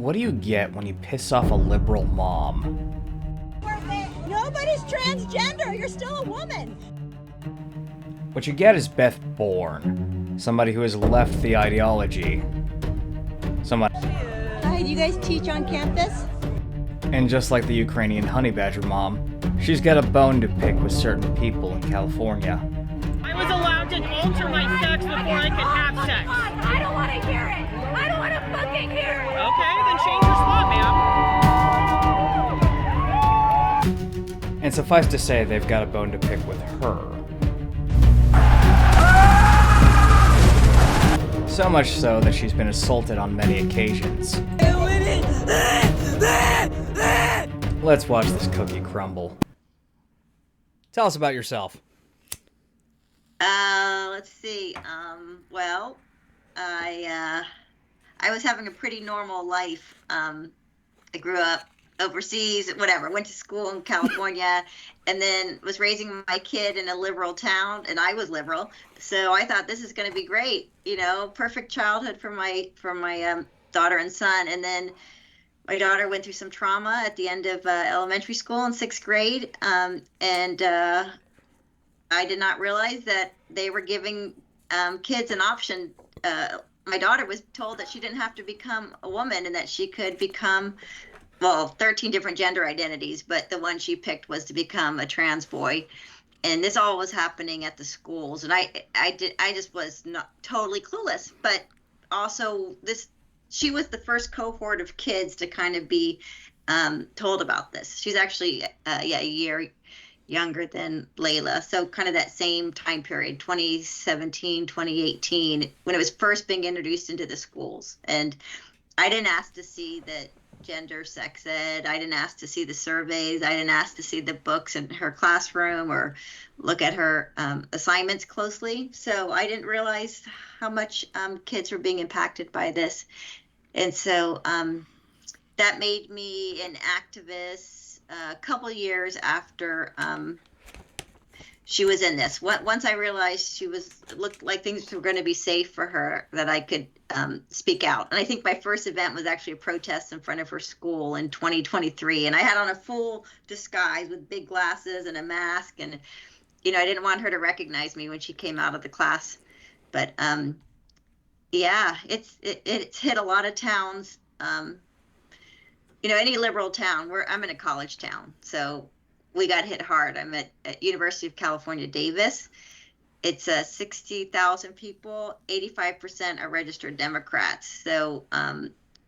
What do you get when you piss off a liberal mom? Nobody's transgender. You're still a woman. What you get is Beth Bourne, somebody who has left the ideology. Somebody. Hi, do you guys teach on campus? And just like the Ukrainian honey badger mom, she's got a bone to pick with certain people in California. I was allowed to alter my sex before I could have sex. I don't want to hear it. I don't want to fucking hear it. Okay, then change your spot, ma'am. And suffice to say, they've got a bone to pick with her. So much so that she's been assaulted on many occasions. Let's watch this cookie crumble. Tell us about yourself. Let's see. Well, I was having a pretty normal life. I grew up overseas, whatever, went to school in California, and then was raising my kid in a liberal town, and I was liberal. So I thought this is going to be great, perfect childhood for my daughter and son. And then my daughter went through some trauma at the end of elementary school in 6th grade, and I did not realize that they were giving kids an option. My daughter was told that she didn't have to become a woman and that she could become, 13 different gender identities, but the one she picked was to become a trans boy. And this all was happening at the schools. And I just was not totally clueless, but also she was the first cohort of kids to kind of be told about this. She's actually, a year younger than Layla. So kind of that same time period, 2017, 2018, when it was first being introduced into the schools. And I didn't ask to see the gender sex ed. I didn't ask to see the surveys. I didn't ask to see the books in her classroom or look at her assignments closely. So I didn't realize how much kids were being impacted by this. And so that made me an activist a couple years after she was in this. Once I realized it looked like things were going to be safe for her, that I could speak out. And I think my first event was actually a protest in front of her school in 2023. And I had on a full disguise with big glasses and a mask. And, I didn't want her to recognize me when she came out of the class. But it's hit a lot of towns. Any liberal town. I'm in a college town, so we got hit hard. I'm at University of California, Davis. It's 60,000 people. 85% are registered Democrats. So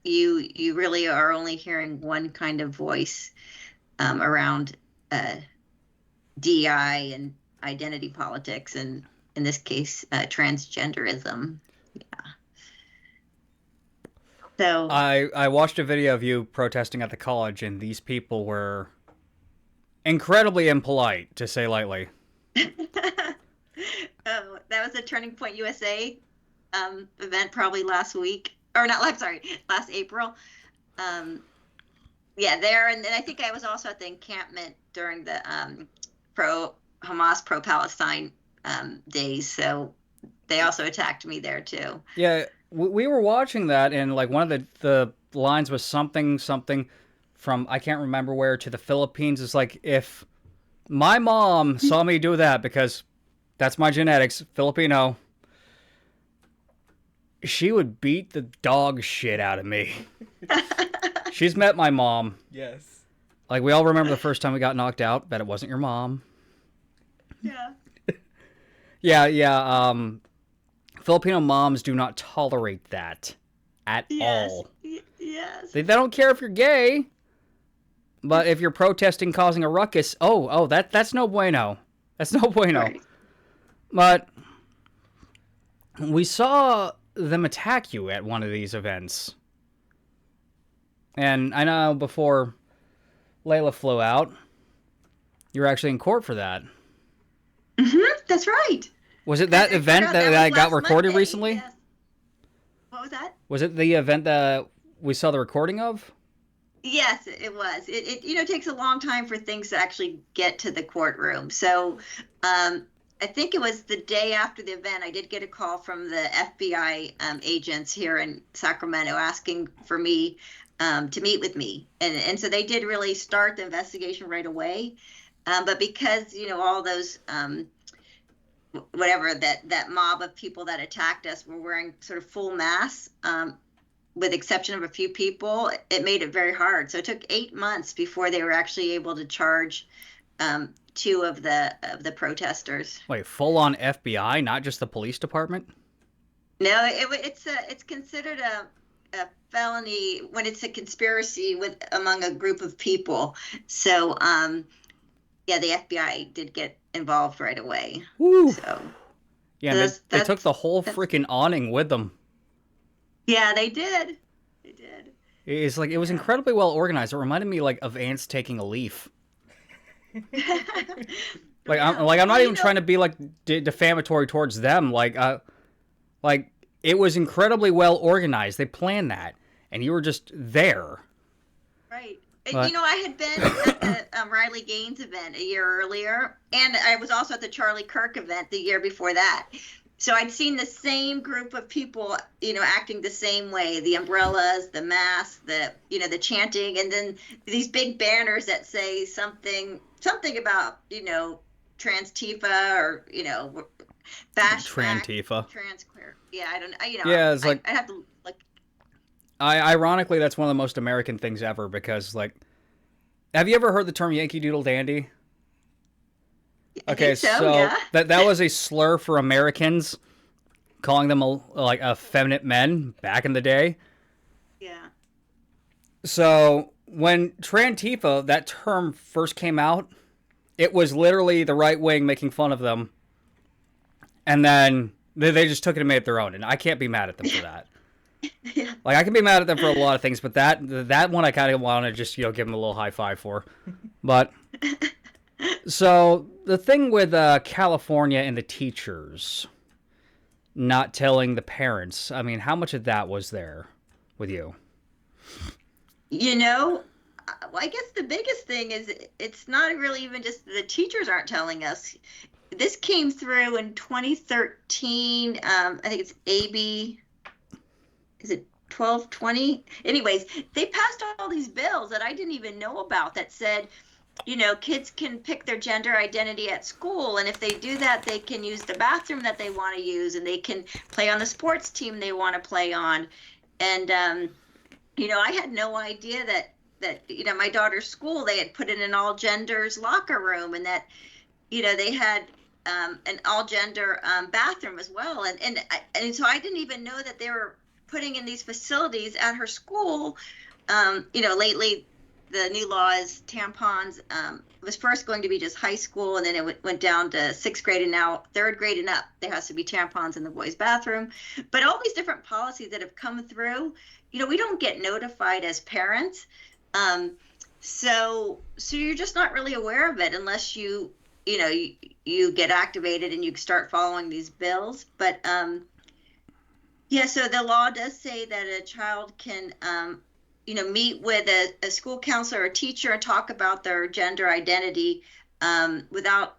you really are only hearing one kind of voice around DEI and identity politics, and in this case, transgenderism. Yeah. So I watched a video of you protesting at the college, and these people were incredibly impolite, to say lightly. That was a Turning Point USA event probably last April. There, and then I think I was also at the encampment during the pro-Hamas, pro-Palestine days, so they also attacked me there too. Yeah. We were watching that, and like one of the lines was something from, I can't remember where, to the Philippines. It's like, if my mom saw me do that, because that's my genetics, Filipino, she would beat the dog shit out of me. She's met my mom. Yes. Like, we all remember the first time we got knocked out. Bet it wasn't your mom. Yeah. Yeah. Filipino moms do not tolerate that at all. Yes. They don't care if you're gay, but if you're protesting, causing a ruckus, that's no bueno. That's no bueno. Right. But we saw them attack you at one of these events. And I know before Layla flew out, you were actually in court for that. Mm-hmm, that's right. Was it that event that got recorded Monday. recently? Yes. What was that? Was it the event that we saw the recording of? Yes, it was. It takes a long time for things to actually get to the courtroom. So I think it was the day after the event, I did get a call from the FBI agents here in Sacramento asking for me to meet with me, and so they did really start the investigation right away. But because all those whatever that mob of people that attacked us were wearing sort of full masks, with the exception of a few people, it made it very hard. So it took 8 months before they were actually able to charge two of the protesters. Wait, full on FBI, not just the police department? No, it's considered a felony when it's a conspiracy among a group of people. So yeah, the FBI did get involved right away. Woo. So yeah, they took the whole freaking awning with them. Yeah, they did. They did. It's like it was incredibly well organized. It reminded me like of ants taking a leaf. I'm not even trying to be like defamatory towards them. Like it was incredibly well organized. They planned that, and you were just there. Right. But, I had been at the Riley Gaines event a year earlier, and I was also at the Charlie Kirk event the year before that. So I'd seen the same group of people, acting the same way, the umbrellas, the masks, the chanting, and then these big banners that say something about, trans Tifa or, bash Trantifa. Trans queer. Yeah, I don't, yeah, it's like, I have to, ironically, that's one of the most American things ever because, like, have you ever heard the term Yankee Doodle Dandy? Okay, so yeah. that was a slur for Americans, calling them effeminate men back in the day. Yeah. So when Trantifa, that term first came out, it was literally the right wing making fun of them, and then they just took it and made it their own, and I can't be mad at them for that. Yeah. Like, I can be mad at them for a lot of things, but that one I kind of want to just give them a little high five for. But so the thing with California and the teachers not telling the parents, I mean, how much of that was there with you? I guess the biggest thing is it's not really even just the teachers aren't telling us. This came through in 2013. I think it's AB. Is it 1220? Anyways, they passed all these bills that I didn't even know about that said, kids can pick their gender identity at school, and if they do that, they can use the bathroom that they want to use, and they can play on the sports team they want to play on. And I had no idea that my daughter's school, they had put in an all genders locker room, and that they had an all gender bathroom as well, and so I didn't even know that they were putting in these facilities at her school. Lately the new law is tampons was first going to be just high school, and then it went down to 6th grade, and now 3rd grade and up there has to be tampons in the boys' bathroom. But all these different policies that have come through, we don't get notified as parents, so you're just not really aware of it unless you get activated and you start following these bills. But yeah, so the law does say that a child can meet with a school counselor or teacher and talk about their gender identity without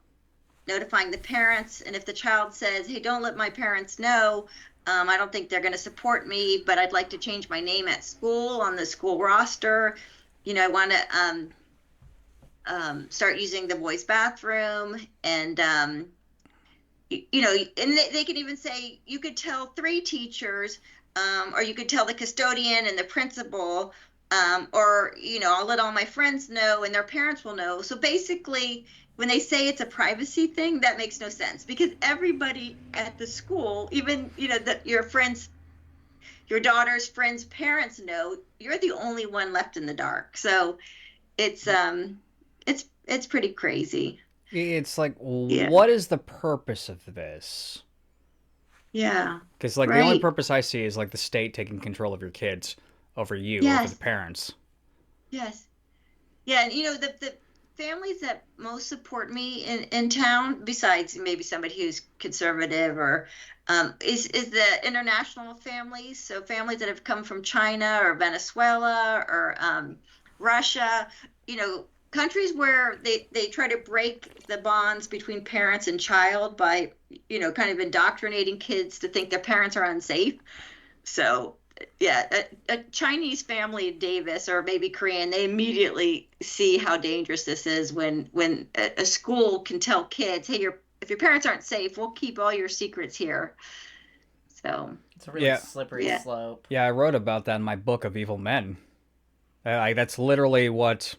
notifying the parents. And if the child says, hey, don't let my parents know, I don't think they're going to support me, but I'd like to change my name at school on the school roster. I want to start using the boys' bathroom, and and they can even say you could tell 3 teachers, or you could tell the custodian and the principal, or I'll let all my friends know and their parents will know. So basically, when they say it's a privacy thing, that makes no sense, because everybody at the school, even your daughter's friends' parents know. You're the only one left in the dark. So it's pretty crazy. It's like, what is the purpose of this? Yeah. Because the only purpose I see is the state taking control of your kids over you, over the parents. Yes. Yeah, and the families that most support me in town, besides maybe somebody who's conservative, or is the international families. So families that have come from China or Venezuela or Russia, countries where they try to break the bonds between parents and child by, kind of indoctrinating kids to think their parents are unsafe. So a Chinese family in Davis, or maybe Korean, they immediately see how dangerous this is when a school can tell kids, hey, if your parents aren't safe, we'll keep all your secrets here. So It's a really Yeah. slippery Yeah. slope. Yeah, I wrote about that in my book of Evil Men. That's literally what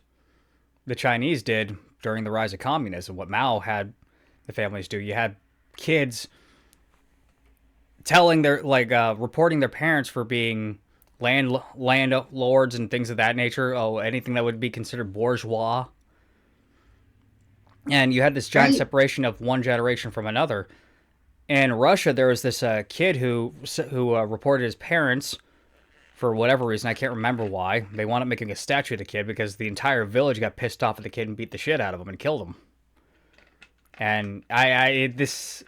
the Chinese did during the rise of communism, what Mao had the families do. You had kids telling their, reporting their parents for being landlords and things of that nature. Oh, anything that would be considered bourgeois. And you had this giant Right. separation of one generation from another. In Russia, there was this kid who reported his parents for whatever reason. I can't remember why. They wound up making a statue of the kid because the entire village got pissed off at the kid and beat the shit out of him and killed him. And it's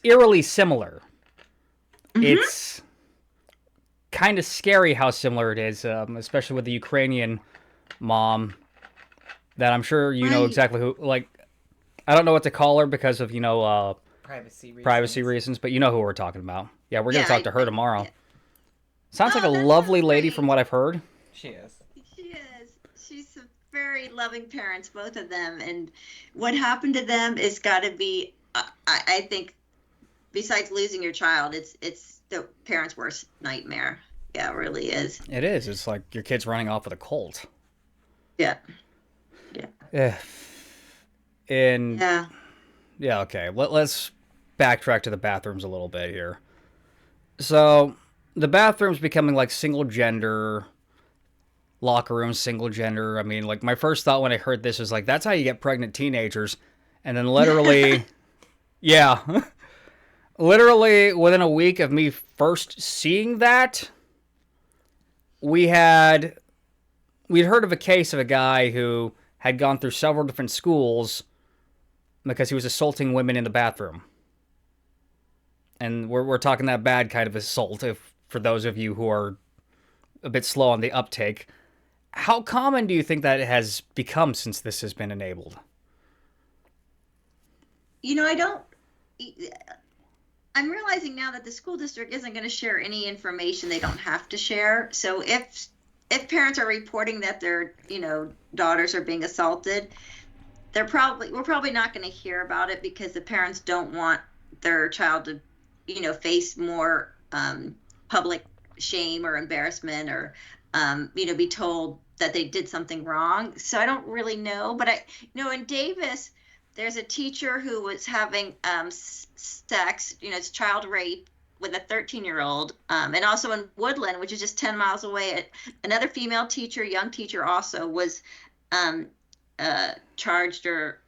eerily similar. It's kind of scary how similar it is, especially with the Ukrainian mom. That I'm sure you know Right. exactly who. Like, I don't know what to call her because of Privacy reasons. but you know who we're talking about. Yeah, we're gonna Yeah, talk to her tomorrow. yeah. Sounds like Oh, a that lovely sounds lady great. from what I've heard. She is. She is. She's a very loving parents, both of them. And what happened to them is got to be, I think, besides losing your child, it's the parents' worst nightmare. Yeah, it really is. It is. It's like your kid's running off with a colt. Yeah. Yeah. And Yeah. yeah, okay. Let's backtrack to the bathrooms a little bit here. So the bathrooms becoming like single gender, locker rooms single gender. I mean, like my first thought when I heard this is like that's how you get pregnant teenagers, and then literally, yeah, literally within a week of me first seeing that, we'd heard of a case of a guy who had gone through several different schools because he was assaulting women in the bathroom. And we're talking that bad kind of assault, for those of you who are a bit slow on the uptake. How common do you think that it has become since this has been enabled? I'm realizing now that the school district isn't going to share any information they don't have to share. So if parents are reporting that their, daughters are being assaulted, we're probably not going to hear about it because the parents don't want their child to, face more public shame or embarrassment, or, be told that they did something wrong. So I don't really know, but in Davis, there's a teacher who was having sex, it's child rape with a 13-year-old, and also in Woodland, which is just 10 miles away, another female teacher, young teacher, also was charged or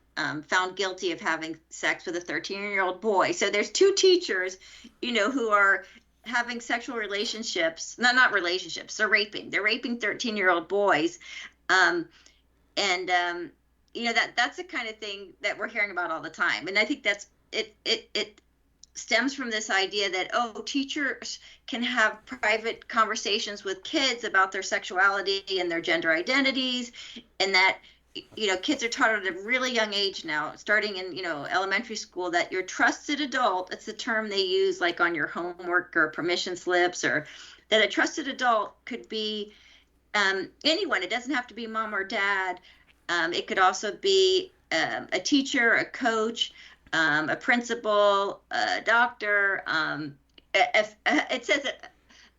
found guilty of having sex with a 13-year-old boy. So there's two teachers, who are having sexual relationships, not relationships, they're raping 13-year-old boys. That's the kind of thing that we're hearing about all the time. And I think that's it stems from this idea that, teachers can have private conversations with kids about their sexuality and their gender identities, and that, kids are taught at a really young age now, starting in, elementary school, that your trusted adult, it's the term they use like on your homework or permission slips, or that a trusted adult could be anyone. It doesn't have to be mom or dad. It could also be a teacher, a coach, a principal, a doctor. It says that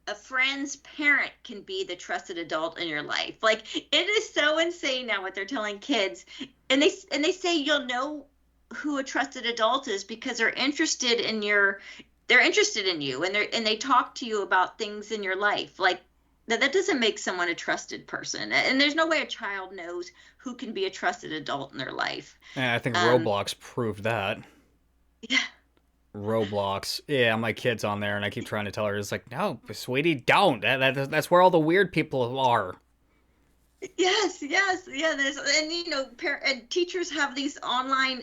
a friend's parent can be the trusted adult in your life. Like, it is so insane now what they're telling kids, and they say you'll know who a trusted adult is because they're interested in you, and they talk to you about things in your life. Like, that doesn't make someone a trusted person, and there's no way a child knows who can be a trusted adult in their life. Yeah, I think Roblox proved that. Yeah. Roblox. Yeah, my kid's on there, and I keep trying to tell her, it's like, no, sweetie, don't. That's where all the weird people are. Yes, yeah. And teachers have these online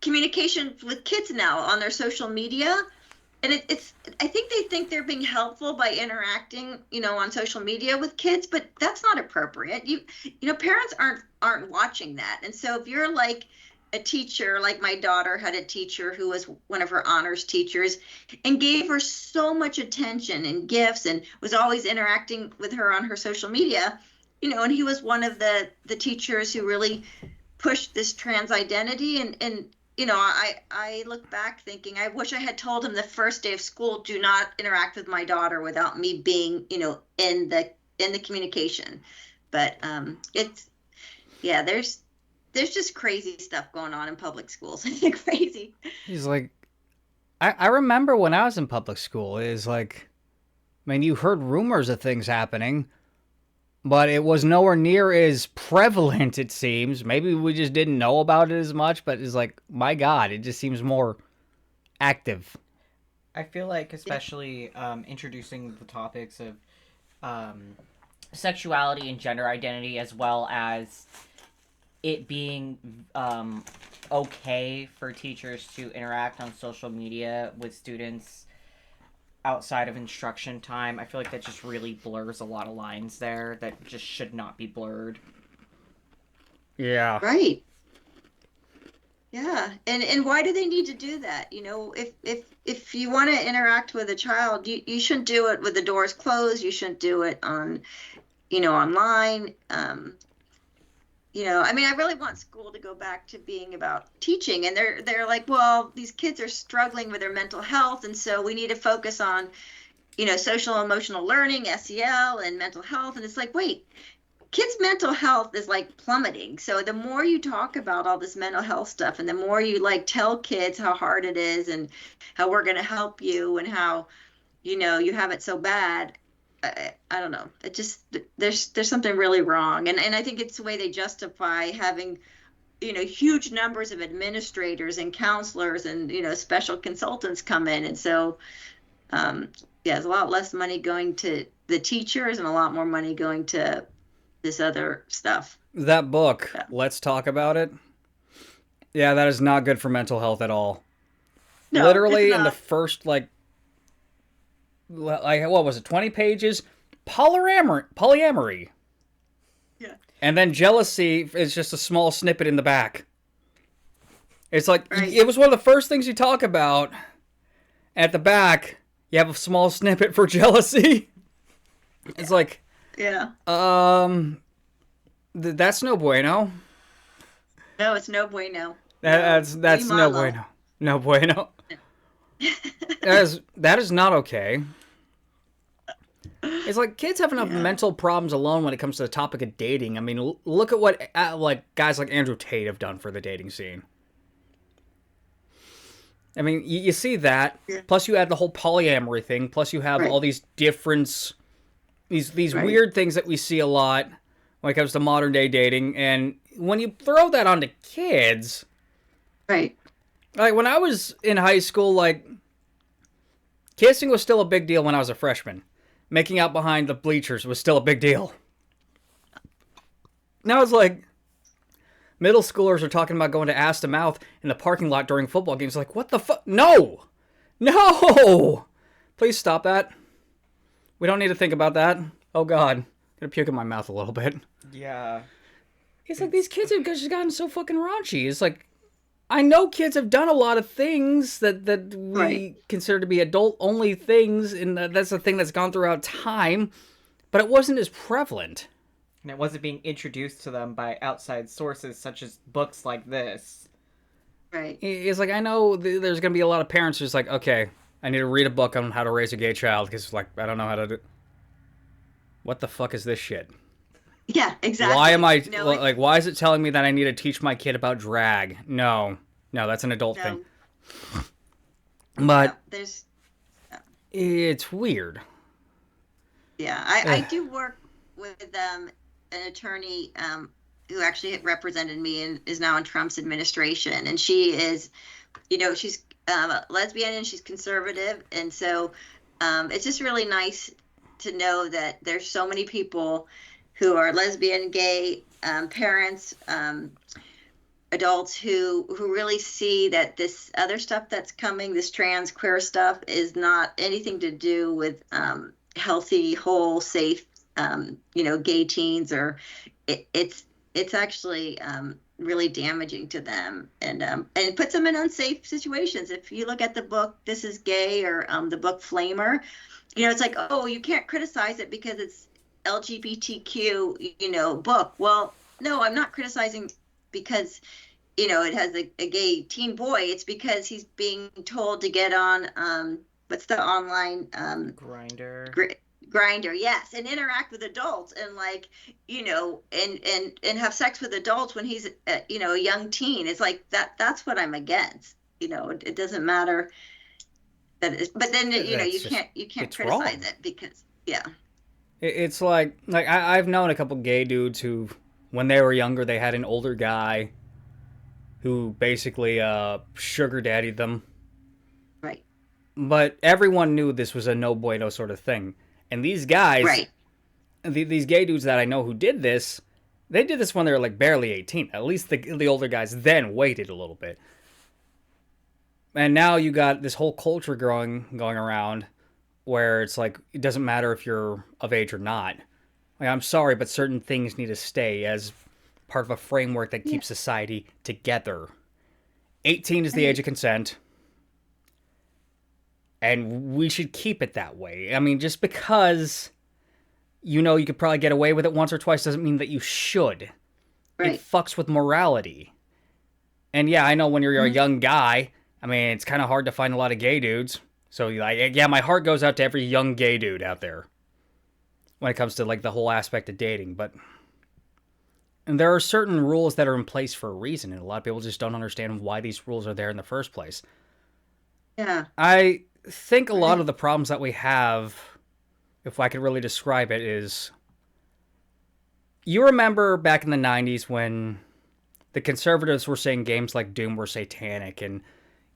communications with kids now on their social media, and I think they think they're being helpful by interacting, on social media with kids, but that's not appropriate. Parents aren't watching that, and so if you're like, a teacher, like my daughter had a teacher who was one of her honors teachers and gave her so much attention and gifts and was always interacting with her on her social media, and he was one of the teachers who really pushed this trans identity. And I look back thinking, I wish I had told him the first day of school, do not interact with my daughter without me being, in the communication. But there's just crazy stuff going on in public schools. Crazy. He's like, I remember when I was in public school, is like, I mean, you heard rumors of things happening, but it was nowhere near as prevalent, it seems. Maybe we just didn't know about it as much, but it's like, my God, it just seems more active. I feel like especially introducing the topics of sexuality and gender identity, as well as it being okay for teachers to interact on social media with students outside of instruction time. I feel like that just really blurs a lot of lines there that just should not be blurred. Yeah. Right. Yeah. And why do they need to do that? If you want to interact with a child, you shouldn't do it with the doors closed. You shouldn't do it on, online. I really want school to go back to being about teaching, and they're like, well, these kids are struggling with their mental health, and so we need to focus on, social emotional learning, SEL, and mental health. And it's like, wait, kids' mental health is like plummeting. So the more you talk about all this mental health stuff, and the more you like tell kids how hard it is and how we're going to help you and how, you have it so bad. I don't know. It just, there's something really wrong. And I think it's the way they justify having, huge numbers of administrators and counselors and, special consultants come in. And so, there's a lot less money going to the teachers and a lot more money going to this other stuff. That book, Let's Talk About It. Yeah, that is not good for mental health at all. No, literally it's in the not. first, what was it, 20 pages? Polyamory. Yeah. And then jealousy is just a small snippet in the back. It's like, Right. it was one of the first things you talk about. At the back, you have a small snippet for jealousy. It's like, Yeah. that's no bueno. No, it's no bueno. That's Leave no Malo. bueno. No bueno. That is not okay. It's like kids have enough mental problems alone when it comes to the topic of dating. I mean, look at what guys like Andrew Tate have done for the dating scene. I mean, you see that. Yeah. Plus, you add the whole polyamory thing. Plus, you have Right. all these different, these Right. weird things that we see a lot when it comes to modern day dating. And when you throw that onto kids, Right. like when I was in high school, like kissing was still a big deal when I was a freshman. Making out behind the bleachers was still a big deal. Now it's like middle schoolers are talking about going to ass to mouth in the parking lot during football games. Like, what the fuck? No! No! Please stop that. We don't need to think about that. Oh, God. I'm gonna puke in my mouth a little bit. Yeah. It's like these kids have just gotten so fucking raunchy. It's like, I know kids have done a lot of things that we Right. consider to be adult-only things, and that's a thing that's gone throughout time, but it wasn't as prevalent. And it wasn't being introduced to them by outside sources such as books like this. Right. It's like, I know there's going to be a lot of parents who's like, okay, I need to read a book on how to raise a gay child, because like, I don't know how to do. What the fuck is this shit? Yeah, exactly. Why am I, No, like, why is it telling me that I need to teach my kid about drag? No, that's an adult no, thing. But there's, it's weird. yeah, I do work with an attorney who actually represented me and is now in Trump's administration. And she is, she's a lesbian and she's conservative. And so it's just really nice to know that there's so many people who are lesbian, gay, parents, adults who really see that this other stuff that's coming, this trans queer stuff, is not anything to do with healthy, whole, safe, gay teens, or it's actually really damaging to them, and it puts them in unsafe situations. If you look at the book This Is Gay, or the book Flamer, it's like, oh, you can't criticize it because it's LGBTQ, book. Well, no, I'm not criticizing because it has a gay teen boy. It's because he's being told to get on what's the online Grinder. Grinder, yes, and interact with adults, and and have sex with adults when he's a young teen. It's like that's what I'm against. It doesn't matter that it's, but then you can't criticize wrong. it because yeah. It's like I've known a couple gay dudes who, when they were younger, they had an older guy who basically sugar daddied them. Right. But everyone knew this was a no bueno sort of thing. And these guys, Right. These gay dudes that I know who did this, they did this when they were like barely 18. At least the older guys then waited a little bit. And now you got this whole culture going around where it's like, it doesn't matter if you're of age or not. Like, I'm sorry, but certain things need to stay as part of a framework that keeps society together. 18 is the age of consent. And we should keep it that way. I mean, just because you could probably get away with it once or twice doesn't mean that you should. Right. It fucks with morality. And yeah, I know when you're a young guy, I mean, it's kind of hard to find a lot of gay dudes. So, yeah, my heart goes out to every young gay dude out there when it comes to, the whole aspect of dating. But and there are certain rules that are in place for a reason, and a lot of people just don't understand why these rules are there in the first place. Yeah. I think a lot of the problems that we have, if I could really describe it, is you remember back in the 90s when the conservatives were saying games like Doom were satanic, and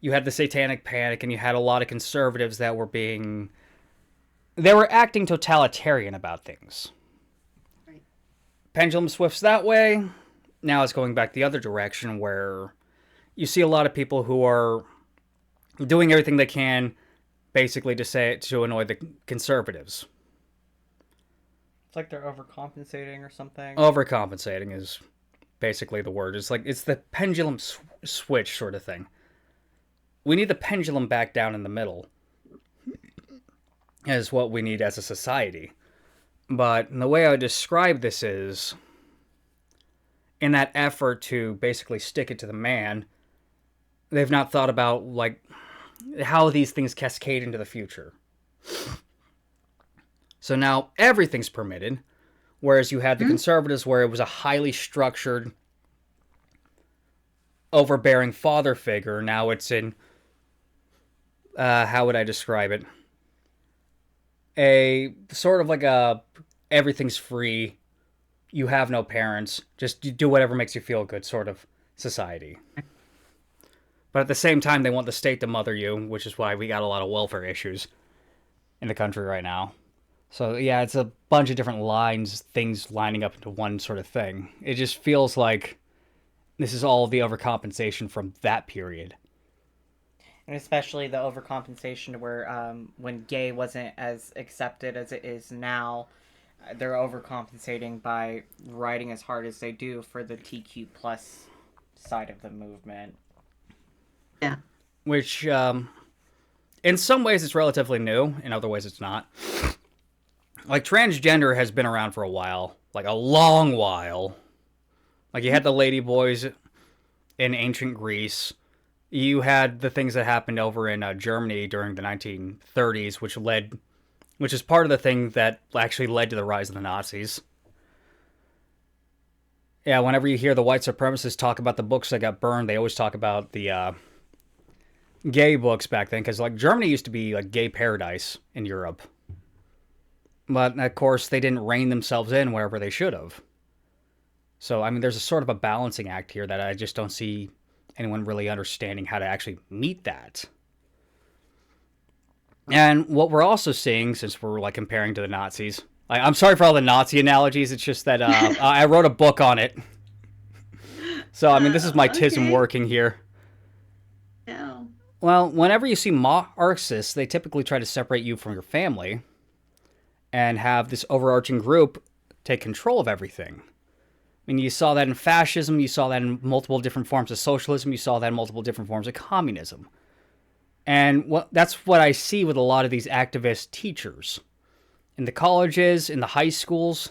you had the satanic panic, and you had a lot of conservatives that were they were acting totalitarian about things. Right. Pendulum swifts that way. Now it's going back the other direction where you see a lot of people who are doing everything they can basically to annoy the conservatives. It's like they're overcompensating or something. Overcompensating is basically the word. It's like it's the pendulum switch sort of thing. We need the pendulum back down in the middle is what we need as a society. But the way I would describe this is, in that effort to basically stick it to the man, they've not thought about how these things cascade into the future. So now everything's permitted, whereas you had the conservatives where it was a highly structured, overbearing father figure. Now it's in, how would I describe it? A sort of like a everything's free, you have no parents, just you do whatever makes you feel good sort of society. But at the same time, they want the state to mother you, which is why we got a lot of welfare issues in the country right now. So yeah, it's a bunch of different things lining up into one sort of thing. It just feels like this is all the overcompensation from that period. And especially the overcompensation to where when gay wasn't as accepted as it is now, they're overcompensating by writing as hard as they do for the TQ plus side of the movement. Yeah. Which, in some ways it's relatively new, in other ways it's not. Like, transgender has been around for a while. Like, a long while. Like, you had the ladyboys in ancient Greece. You had the things that happened over in Germany during the 1930s, which is part of the thing that actually led to the rise of the Nazis. Yeah, whenever you hear the white supremacists talk about the books that got burned, they always talk about the gay books back then, because Germany used to be like gay paradise in Europe. But, of course, they didn't rein themselves in wherever they should have. So, I mean, there's a sort of a balancing act here that I just don't see anyone really understanding how to actually meet that. And what we're also seeing, since we're, comparing to the Nazis... I'm sorry for all the Nazi analogies, it's just that I wrote a book on it. So, I mean, this is my tism working here. Yeah. Well, whenever you see Marxists, they typically try to separate you from your family and have this overarching group take control of everything. mean, you saw that in fascism, you saw that in multiple different forms of socialism, you saw that in multiple different forms of communism. And that's what I see with a lot of these activist teachers. In the colleges, in the high schools,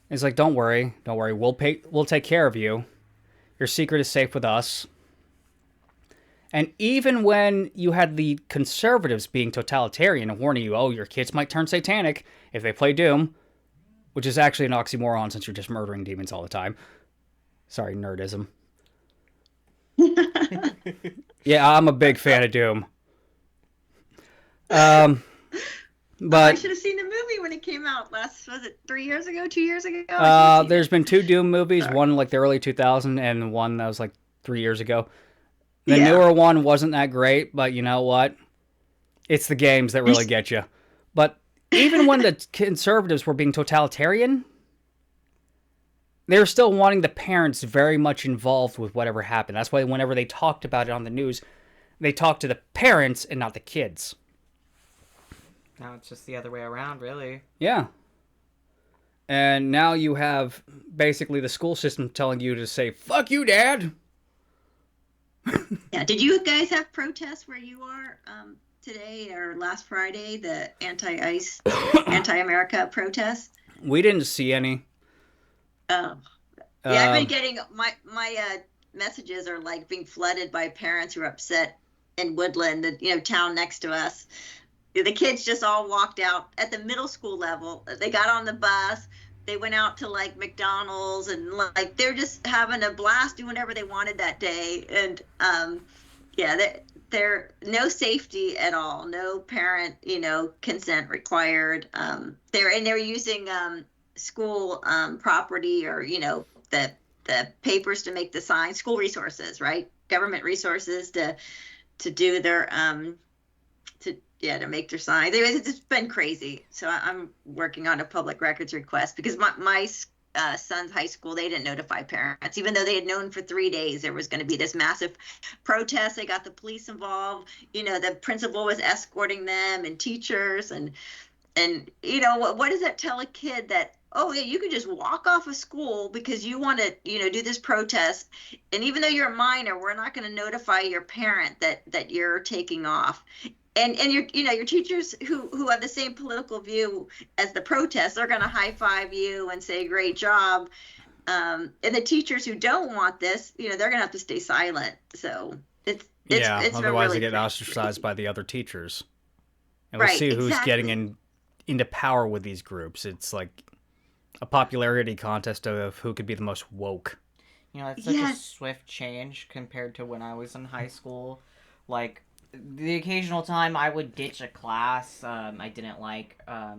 it's like, don't worry, we'll take care of you. Your secret is safe with us. And even when you had the conservatives being totalitarian and warning you, oh, your kids might turn satanic if they play Doom, which is actually an oxymoron since you're just murdering demons all the time. Sorry, nerdism. Yeah, I'm a big fan of Doom. I But should have seen the movie when it came out was it 3 years ago, 2 years ago? there's been 2 Doom movies, one like the early 2000s and one that was like 3 years ago. The newer one wasn't that great, but you know what? It's the games that really get you. But even when the conservatives were being totalitarian, they were still wanting the parents very much involved with whatever happened. That's why whenever they talked about it on the news, they talked to the parents and not the kids. Now it's just the other way around, really. Yeah. And now you have basically the school system telling you to say, fuck you, Dad. Yeah. Did you guys have protests where you are today or last Friday? The anti-ICE, anti-America protests? We didn't see any. Oh. Yeah, I've been getting my messages are like being flooded by parents who are upset in Woodland, the town next to us. The kids just all walked out at the middle school level. They got on the bus. They went out to like McDonald's and like they're just having a blast, doing whatever they wanted that day. And they're no safety at all, no parent consent required. They're using school property or the papers to make the signs, school resources, right? Government resources to do their to make their signs. Anyways, it's just been crazy. So I'm working on a public records request because my son's high school, they didn't notify parents, even though they had known for 3 days there was going to be this massive protest. They got the police involved. The principal was escorting them and teachers and what does that tell a kid that, oh yeah, you can just walk off of school because you want to do this protest, and even though you're a minor, we're not going to notify your parent that you're taking off. And your teachers who have the same political view as the protests, they're going to high five you and say great job. And the teachers who don't want this, they're going to have to stay silent. So it's otherwise really they get crazy. ostracized by the other teachers. And we'll see who's getting into power with these groups. It's like a popularity contest of who could be the most woke. It's such a swift change compared to when I was in high school. Like, the occasional time I would ditch a class I didn't like, my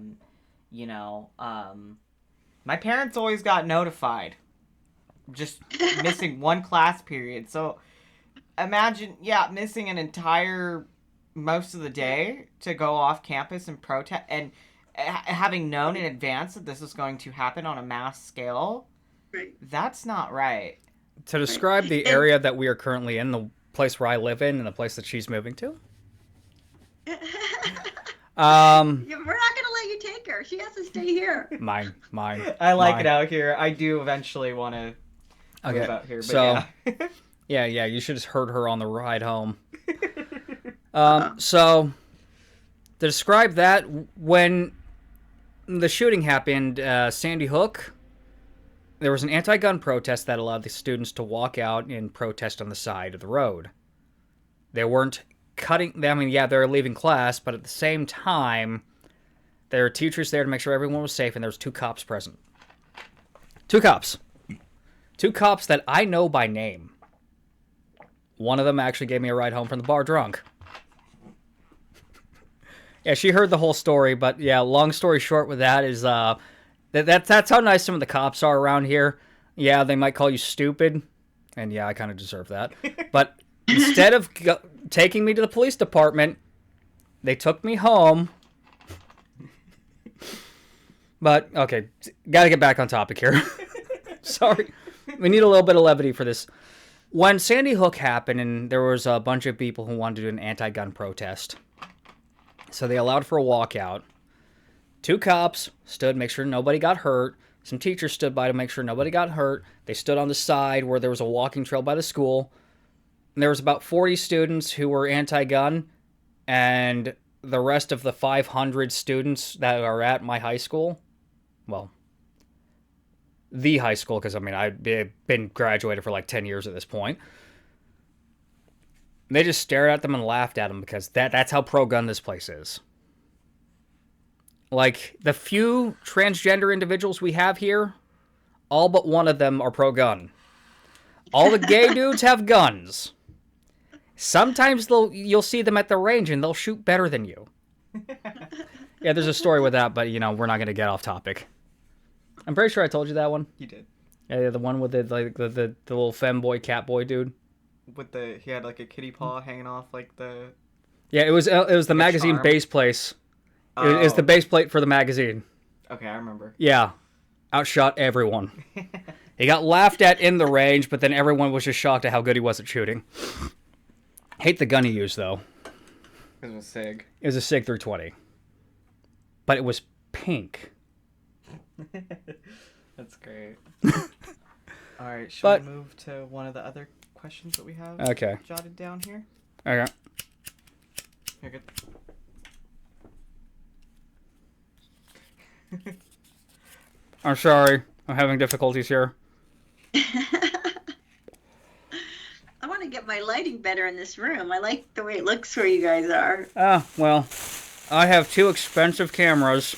parents always got notified. Just missing one class period. So imagine, missing an entire most of the day to go off campus and protest, and having known in advance that this was going to happen on a mass scale. Right. That's not right. To describe the area that we are currently in, the place where I live in and the place that she's moving to. We're not going to let you take her. She has to stay here. Mine. I like it out here. I do eventually want to move out here, but so, yeah, you should have heard her on the ride home. So, to describe that, when the shooting happened, Sandy Hook, there was an anti-gun protest that allowed the students to walk out and protest on the side of the road. They weren't they're leaving class, but at the same time, there were teachers there to make sure everyone was safe, and there was 2 cops present. 2 cops. 2 cops that I know by name. One of them actually gave me a ride home from the bar drunk. Yeah, she heard the whole story, but yeah, long story short with that is, that's how nice some of the cops are around here. Yeah, they might call you stupid, and yeah, I kind of deserve that. But instead of taking me to the police department, they took me home. But, okay, gotta get back on topic here. Sorry. We need a little bit of levity for this. When Sandy Hook happened, and there was a bunch of people who wanted to do an anti-gun protest, so they allowed for a walkout. 2 cops stood, make sure nobody got hurt, Some teachers stood by to make sure nobody got hurt. They stood on the side where there was a walking trail by the school. And there was about 40 students who were anti-gun, and the rest of the 500 students that are at my high school, well, the high school, because, I mean, I've been graduated for like 10 years at this point. They just stared at them and laughed at them because that's how pro-gun this place is. Like, the few transgender individuals we have here, all but one of them are pro-gun. All the gay dudes have guns. Sometimes you'll see them at the range and they'll shoot better than you. Yeah, there's a story with that, but, you know, we're not going to get off topic. I'm pretty sure I told you that one. You did. Yeah, the one with the little femboy, catboy dude. He had like a kitty paw hanging off like the... Yeah, it was the magazine charm. base place. It was the base plate for the magazine. Okay, I remember. Yeah. Outshot everyone. He got laughed at in the range, but then everyone was just shocked at how good he was at shooting. Hate the gun he used, though. It was a SIG. It was a SIG 320. But it was pink. That's great. Alright, should we move to one of the other questions that we have jotted down here? Okay. You're good. I'm sorry. I'm having difficulties here. I want to get my lighting better in this room. I like the way it looks where you guys are. Well, I have 2 expensive cameras.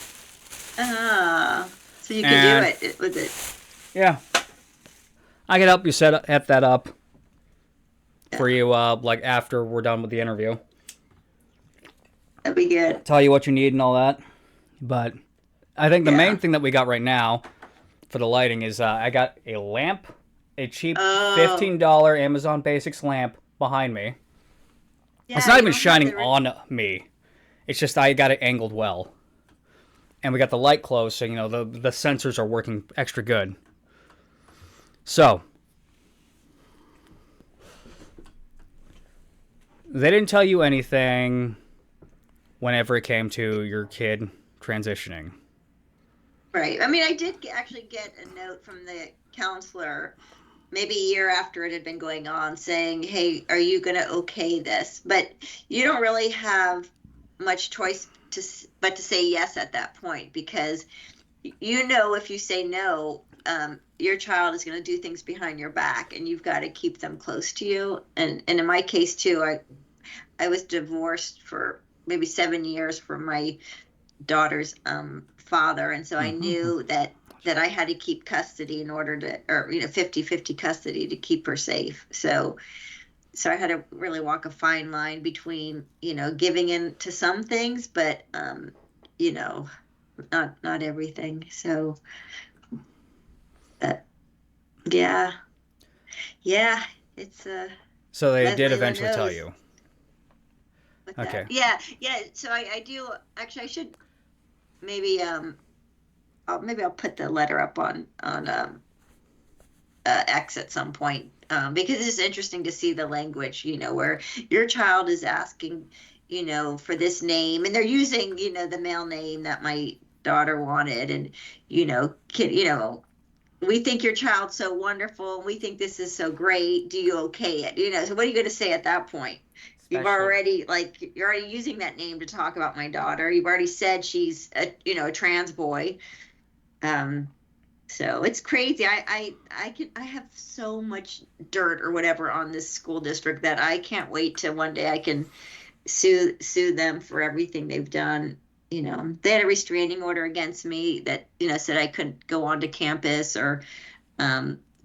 So you can do it with it. Yeah. I can help you set that up for you, like, after we're done with the interview. That'd be good. Tell you what you need and all that. But I think the main thing that we got right now for the lighting is I got a lamp, a cheap $15 Amazon Basics lamp behind me. Yeah, it's not even shining on me. It's just I got it angled well. And we got the light closed, so, you know, the sensors are working extra good. So, they didn't tell you anything whenever it came to your kid transitioning. Right. I mean, I did actually get a note from the counselor maybe a year after it had been going on saying, hey, are you going to okay this? But you don't really have much choice but to say yes at that point, because you know if you say no, your child is going to do things behind your back, and you've got to keep them close to you. And in my case, too, I was divorced for maybe 7 years from my daughter's father, and so I knew that I had to keep custody in order to, or, you know, 50-50 custody to keep her safe. So I had to really walk a fine line between, you know, giving in to some things, but you know, not everything. So yeah, it's So they did eventually tell you. Okay. Yeah. So I do actually. I should maybe I'll put the letter up on X at some point, because it's interesting to see the language, you know, where your child is asking, you know, for this name, and they're using, you know, the male name that my daughter wanted, and, you know, we think your child's so wonderful, we think this is so great, do you okay it? You know, so what are you going to say at that point? You're already using that name to talk about my daughter. You've already said she's a trans boy. So it's crazy. I have so much dirt or whatever on this school district that I can't wait till one day I can sue them for everything they've done. You know, they had a restraining order against me that, you know, said I couldn't go onto campus or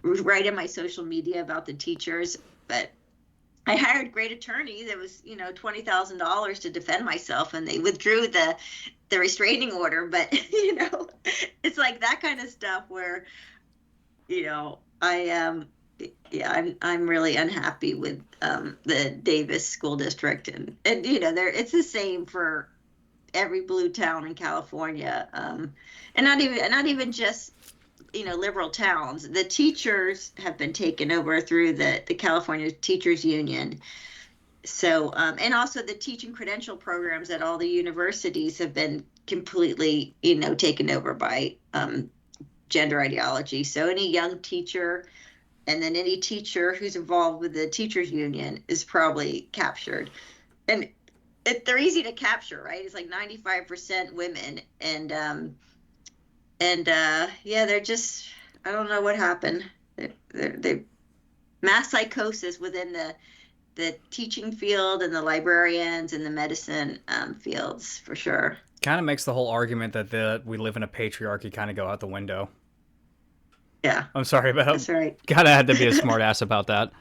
write in my social media about the teachers. But I hired great attorneys. It was, you know, $20,000 to defend myself, and they withdrew the restraining order. But, you know, it's like that kind of stuff where, you know, I'm really unhappy with the Davis school district, and you know, it's the same for every blue town in California, and not even just, you know, liberal towns. The teachers have been taken over through the California Teachers Union. So, and also the teaching credential programs at all the universities have been completely, you know, taken over by gender ideology. So any young teacher and then any teacher who's involved with the teachers union is probably captured. And they're easy to capture, right? It's like 95% women. Yeah, they're just, I don't know what happened. They mass psychosis within the teaching field and the librarians and the medicine fields, for sure. Kind of makes the whole argument that we live in a patriarchy kind of go out the window. Yeah. I'm sorry about That's right. Kind of had to be a smart ass about that.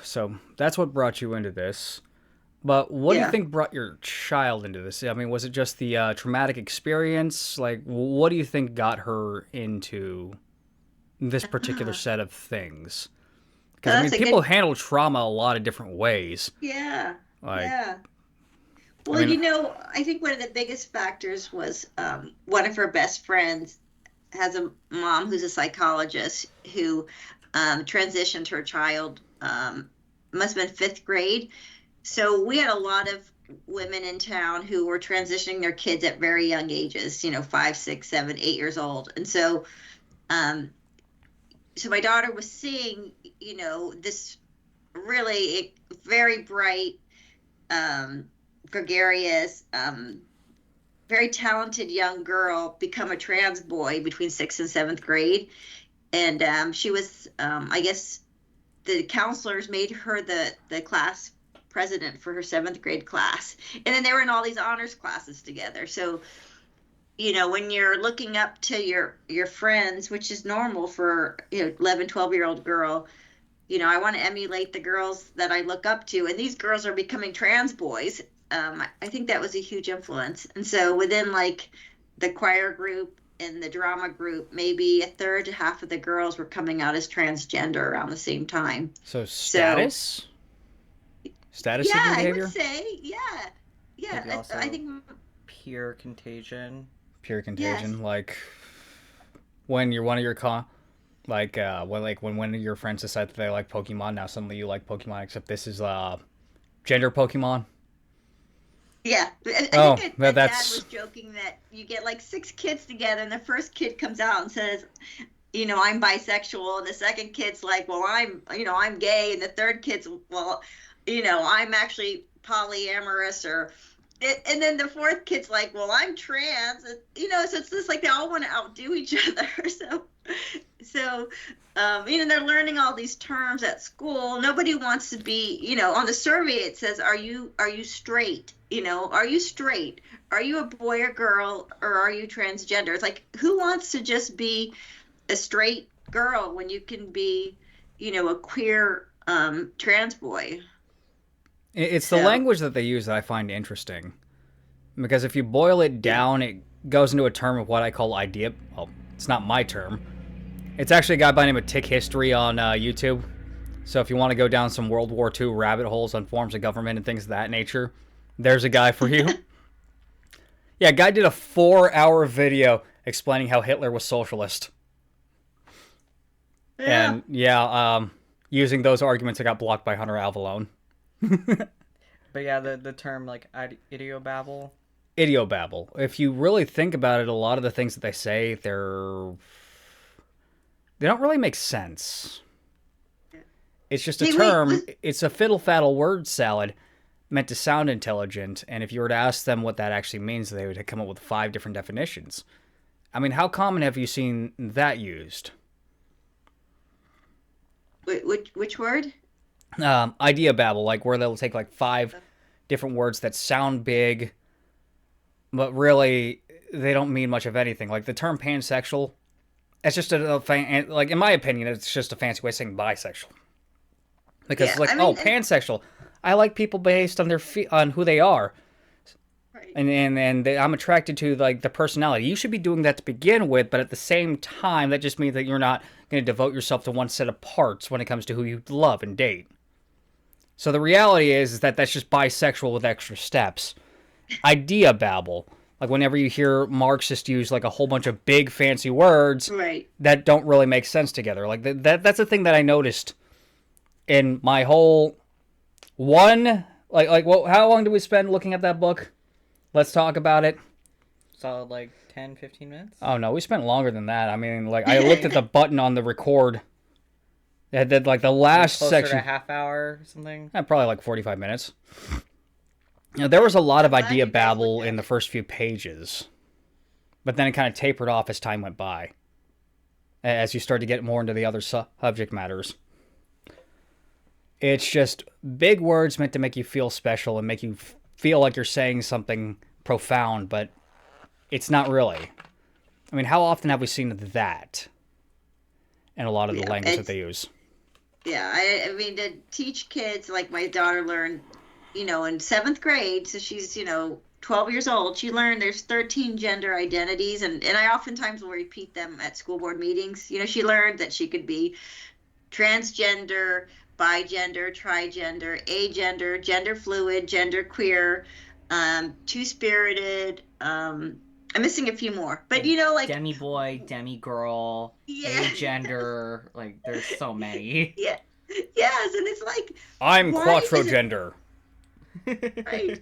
So that's what brought you into this. But what do you think brought your child into this? I mean, was it just the traumatic experience? Like, what do you think got her into this particular set of things? Because, I mean, people handle trauma a lot of different ways. Yeah. Like, yeah. Well, I mean, I think one of the biggest factors was one of her best friends has a mom who's a psychologist who transitioned her child, must have been 5th grade. So we had a lot of women in town who were transitioning their kids at very young ages, 5, 6, 7, 8 years old. And so, so my daughter was seeing, this really very bright, gregarious, very talented young girl become a trans boy between 6th and 7th grade. And she was, I guess, the counselors made her the class president for her 7th grade class. And then they were in all these honors classes together. So, when you're looking up to your friends, which is normal for 11, 12-year-old girl, I want to emulate the girls that I look up to. And these girls are becoming trans boys. I think that was a huge influence. And so within like the choir group and the drama group, maybe a third to half of the girls were coming out as transgender around the same time. So status? Status yeah, behavior? I would say, yeah. I think peer contagion. Pure contagion, Yes. like when you're one of your when one of your friends decide that they like Pokemon, now suddenly you like Pokemon, except this is gender Pokemon. Yeah, I Oh, think well, dad that's- was joking that you get like 6 kids together, and the first kid comes out and says, I'm bisexual, and the second kid's like, well, I'm gay, and the third kid's, well, I'm actually polyamorous, and then the fourth kid's like, well, I'm trans, so it's just like they all want to outdo each other. So, they're learning all these terms at school. Nobody wants to be, on the survey it says, are you straight? Are you straight? Are you a boy or girl, or are you transgender? It's like, who wants to just be a straight girl when you can be, a queer trans boy? It's the language that they use that I find interesting. Because if you boil it down, it goes into a term of what I call idea. Well, it's not my term. It's actually a guy by the name of Tick History on YouTube. So if you want to go down some World War II rabbit holes on forms of government and things of that nature, there's a guy for you. Yeah, a guy did a 4-hour video explaining how Hitler was socialist. Yeah. And using those arguments, I got blocked by Hunter Alvalone. But yeah, the term like idiobabble. Idiobabble. If you really think about it, a lot of the things that they say, they don't really make sense. It's just a term. It's a fiddle-faddle word salad meant to sound intelligent, and if you were to ask them what that actually means, they would come up with 5 different definitions. I mean, how common have you seen that used? Which word? Idea babble, like where they'll take like 5 different words that sound big, but really they don't mean much of anything. Like the term pansexual, it's just like in my opinion, it's just a fancy way of saying bisexual. Because it's like, pansexual, I like people based on on who they are, Right. and I'm attracted to like the personality. You should be doing that to begin with, but at the same time, that just means that you're not going to devote yourself to one set of parts when it comes to who you love and date. So the reality is that that's just bisexual with extra steps. Idea babble. Like whenever you hear Marxists use like a whole bunch of big fancy words Right. that don't really make sense together. Like that's the thing that I noticed in my whole how long did we spend looking at that book? Let's talk about it. Solid like 10, 15 minutes? Oh no, we spent longer than that. I mean, like I looked at the button on the record. It had like the last Closer section. to a half hour or something? Probably like 45 minutes. There was a lot of glad idea you guys babble looked at in the it. first few pages. But then it kind of tapered off as time went by. As you start to get more into the other subject matters. It's just big words meant to make you feel special and make you feel like you're saying something profound, but it's not really. I mean, how often have we seen that in a lot of the language that they use? Yeah, I mean, to teach kids, like my daughter learned, in 7th grade, so she's, 12 years old, she learned there's 13 gender identities, and I oftentimes will repeat them at school board meetings. She learned that she could be transgender, bigender, trigender, agender, gender fluid, gender queer, two-spirited, I'm missing a few more, but like demi boy, demi girl, agender, like there's so many. Yeah, yes, and it's like I'm why is it- quattro-gender. right?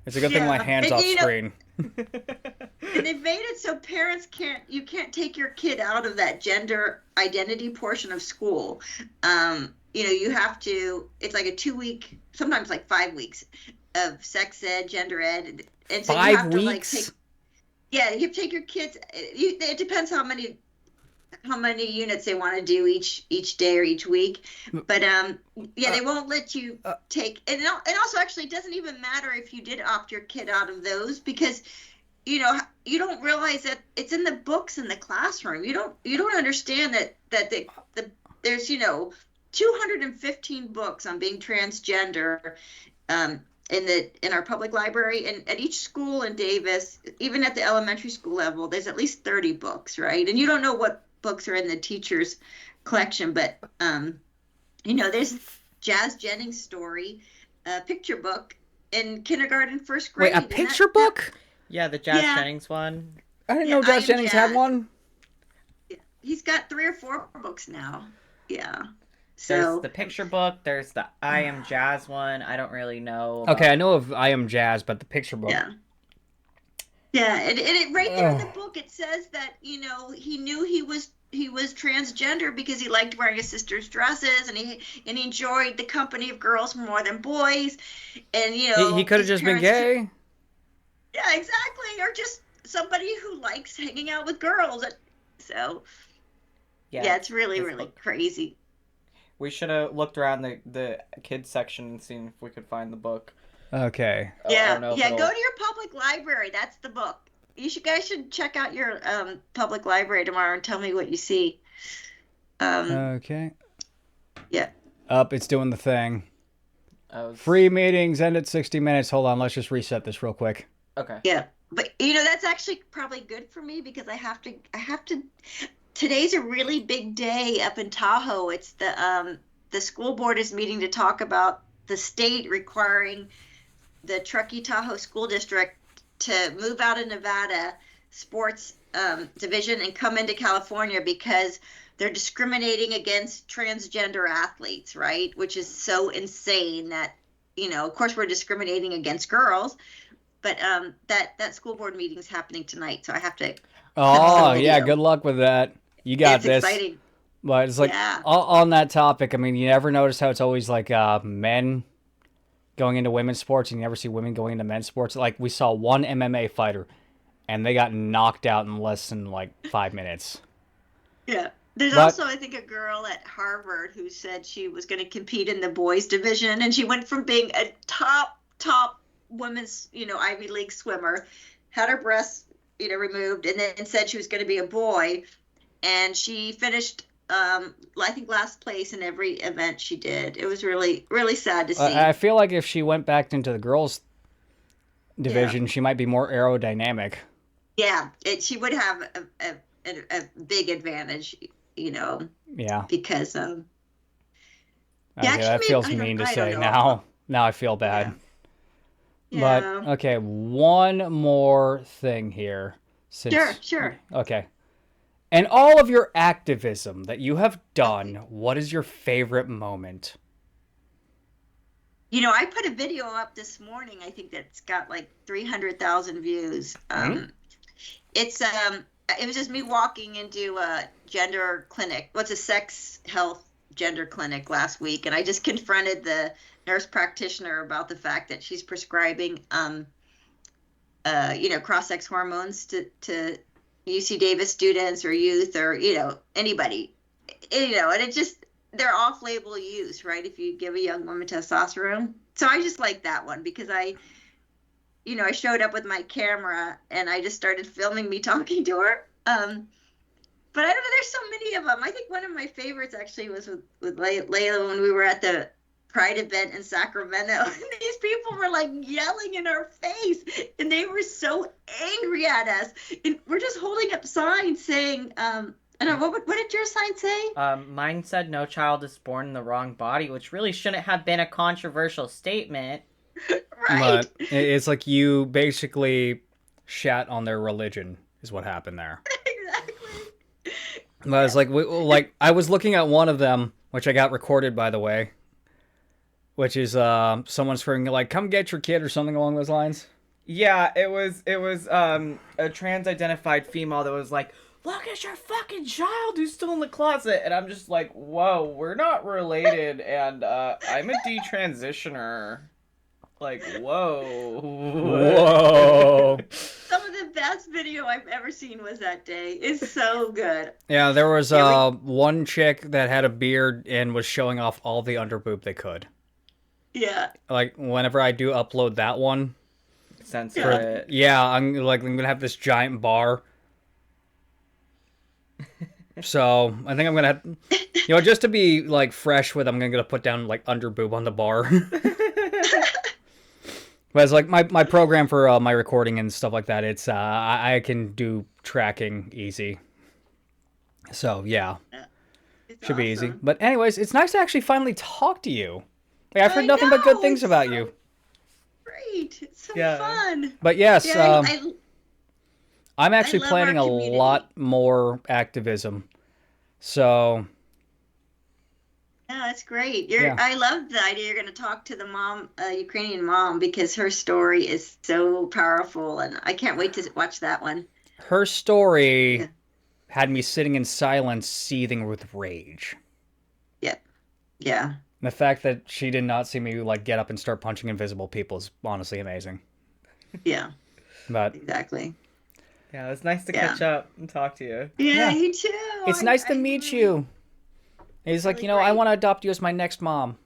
It's a good thing my hand's And, off screen. And they've made it so parents you can't take your kid out of that gender identity portion of school. You have to. It's like a 2-week, sometimes like 5 weeks of sex ed, gender ed, and so 5 you have weeks. to you have to take your kids. It depends how many units they want to do each day or each week, but they won't let you take, and also actually it doesn't even matter if you did opt your kid out of those, because you don't realize that it's in the books in the classroom. You don't understand that there's 215 books on being transgender in our public library, and at each school in Davis, even at the elementary school level, there's at least 30 books, right? And you don't know what books are in the teacher's collection, but there's Jazz Jennings' story, a picture book in kindergarten, first grade. Wait, a picture book? Yeah, the Jazz Yeah. Jennings one. I didn't know I Jazz Am Jennings had Jazz. one. He's got 3 or 4 books now. Yeah. There's So the picture book. There's the I Am Jazz one. I don't really know. Okay, I know of I Am Jazz, but the picture book. yeah. Yeah, and it right there in the book it says that he knew he was transgender because he liked wearing his sister's dresses, and he enjoyed the company of girls more than boys, and He could have his just been parents- gay. Yeah, exactly, or just somebody who likes hanging out with girls. So yeah, it's really this really book. crazy. We should have looked around the kids section and seen if we could find the book. Okay. I don't know if Yeah. it'll- Go to your public library. That's the book. You guys should check out your public library tomorrow and tell me what you see. Okay. Yeah. Up, it's doing the thing. I was- Free meetings end at 60 minutes. Hold on, let's just reset this real quick. Okay. Yeah, but that's actually probably good for me because I have to. Today's a really big day up in Tahoe. It's the school board is meeting to talk about the state requiring the Truckee Tahoe School District to move out of Nevada sports division and come into California because they're discriminating against transgender athletes, right? Which is so insane that, of course we're discriminating against girls, but that school board meeting is happening tonight, so I have to. Oh, video. yeah, good luck with that. You got It's this. exciting. But it's like, Yeah. on that topic, I mean, you never notice how it's always like men going into women's sports, and you never see women going into men's sports. Like, we saw one MMA fighter, and they got knocked out in less than, 5 minutes. Yeah. There's But- also, I think, a girl at Harvard who said she was going to compete in the boys division, and she went from being a top women's, Ivy League swimmer, had her breasts, removed, and then said she was going to be a boy, and she finished, I think, last place in every event she did. It was really, really sad to see. I feel like if she went back into the girls' division, she might be more aerodynamic. Yeah, she would have a big advantage, Yeah. because Okay, actually that made- feels I don't- mean to I don't say. know. Now I feel bad. Yeah. But, okay, one more thing here. Sure. Okay. And all of your activism that you have done, what is your favorite moment? I put a video up this morning, I think that's got 300,000 views. it was just me walking into a gender clinic. What's a sex health gender clinic last week, and I just confronted the nurse practitioner about the fact that she's prescribing cross-sex hormones to UC Davis students or youth or anybody, and it just, they're off-label use, right? If you give a young woman testosterone. So I just like that one because I showed up with my camera and I just started filming me talking to her. But I don't know, there's so many of them. I think one of my favorites actually was with Layla when we were at the Pride event in Sacramento. And these people were like yelling in our face and they were so angry at us. And we're just holding up signs saying, I don't know, what did your sign say? Mine said no child is born in the wrong body, which really shouldn't have been a controversial statement. Right. But it's like you basically shat on their religion is what happened there. Exactly. But it's like I was looking at one of them, which I got recorded, by the way, which is someone screaming like, "Come get your kid" or something along those lines. Yeah, it was a trans-identified female that was like, "Look at your fucking child who's still in the closet," and I'm just like, "Whoa, we're not related," and I'm a detransitioner. Like, whoa. Whoa. Some of the best video I've ever seen was that day. It's so good. Yeah, there was one chick that had a beard and was showing off all the underboob they could. Yeah. Like, whenever I do upload that one, Censor it. yeah, I'm gonna have this giant bar. So I think I'm gonna have, just to be like fresh with, I'm gonna put down like underboob on the bar. But it's like my program for my recording and stuff like that. It's I can do tracking easy. So yeah, It's should be easy. awesome. But anyways, it's nice to actually finally talk to you. Like, I've heard I nothing but good know, things it's about so you. Great. It's so Yeah. fun. But yes, Yeah, I'm actually love our planning a community. lot more activism. So yeah, that's great. Yeah. I love the idea you're going to talk to the mom, Ukrainian mom, because her story is so powerful, and I can't wait to watch that one. her story Yeah. had me sitting in silence, seething with rage. Yeah. The fact that she did not see me like get up and start punching invisible people is honestly amazing. Yeah. But Exactly. Yeah, it's nice to Yeah. catch up and talk to you. Yeah, Yeah. you too. it's nice to meet you. He's like, Really I great. want to adopt you as my next mom.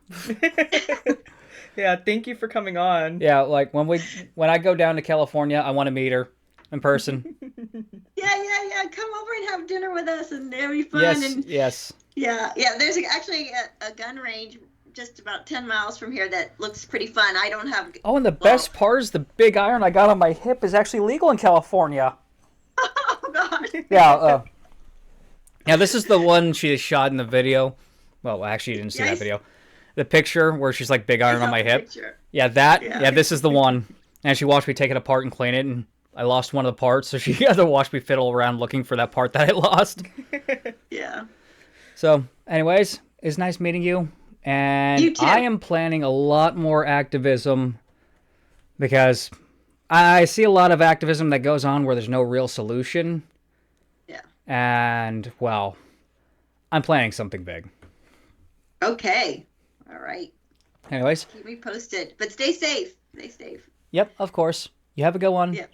Yeah, thank you for coming on. Yeah, like when I go down to California, I want to meet her in person. Yeah. Come over and have dinner with us, and it'll be fun. Yes, And yes. yeah. There's actually a gun range just about 10 miles from here that looks pretty fun. I don't have. Oh, and the best part is the big iron I got on my hip is actually legal in California. Oh God. Yeah, yeah, this is the one she shot in the video. Well, actually, you didn't see Yeah, that video. The picture where she's like big I iron saw on my the hip. picture. Yeah, that. Yeah. Yeah, this is the one. And she watched me take it apart and clean it, and I lost one of the parts, so she had to watch me fiddle around looking for that part that I lost. Yeah. So, anyways, it's nice meeting you. And You too. I am planning a lot more activism because I see a lot of activism that goes on where there's no real solution. Yeah. And, well, I'm planning something big. Okay. All right. Anyways, Keep me posted, but stay safe. Stay safe. yep, of course. You have a good one. Yeah.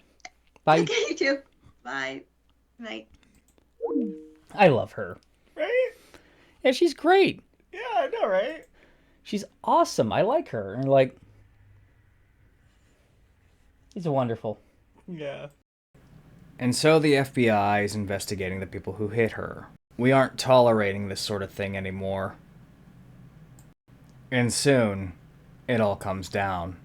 Bye. Okay, you too. Bye. Night. I love her. Right? Yeah, she's great. Yeah, I know, right? She's awesome. I like her. And, like, she's wonderful. Yeah. And so the FBI is investigating the people who hit her. We aren't tolerating this sort of thing anymore. And soon, it all comes down.